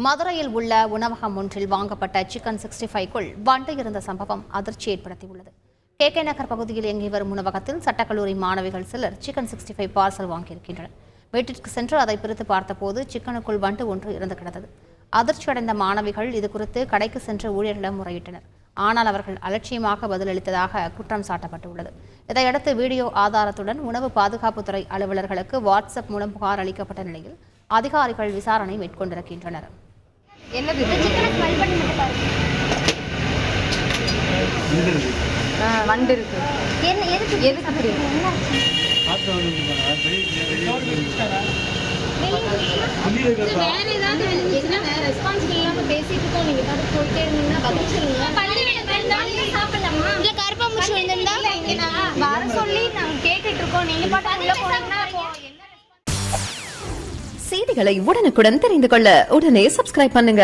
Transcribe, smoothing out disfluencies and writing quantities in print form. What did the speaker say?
மதுரையில் உள்ள உணவகம் ஒன்றில் வாங்கப்பட்ட சிக்கன் 65க்குள் வண்டு இருந்த சம்பவம் அதிர்ச்சி ஏற்படுத்தியுள்ளது. கே நகர் பகுதியில் இயங்கி வரும் உணவகத்தில் சட்டக்கல்லூரி மாணவிகள் சிலர் சிக்கன் 65 பார்சல் வாங்கியிருக்கின்றனர். வீட்டிற்கு சென்று அதை பிரித்து பார்த்தபோது சிக்கனுக்குள் வண்டு ஒன்று இறந்து கிடந்தது. அதிர்ச்சியடைந்த மாணவிகள் இதுகுறித்து கடைக்கு சென்று ஊழியர்களிடம் முறையிட்டனர். ஆனால் அவர்கள் அலட்சியமாக பதிலளித்ததாக குற்றம் சாட்டப்பட்டுள்ளது. இதையடுத்து வீடியோ ஆதாரத்துடன் உணவு பாதுகாப்புத்துறை அலுவலர்களுக்கு வாட்ஸ்அப் மூலம் புகார் அளிக்கப்பட்ட நிலையில் அதிகாரிகள் விசாரணை மேற்கொண்டிருக்கின்றனர். வண்டு இருக்கு. எதுக்கு வேற ஏதாவது என்ன ரெஸ்பான்சிபிள் இல்லாம பேசிட்டு இருக்கோம். நீங்க பாட்டு போயிட்டே இருந்தீங்கன்னா பதில் சொல்லுங்க. சாப்பிடலாமா இல்ல கருப்பாம்பூச்சி வந்திருந்தா வர சொல்லி நாங்க கேட்டுட்டு இருக்கோம். நீங்க பாட்டு உள்ள போனீங்கன்னா செய்திகளை உடனுக்குடன் தெரிந்து கொள்ள உடனே சப்ஸ்கிரைப் பண்ணுங்க.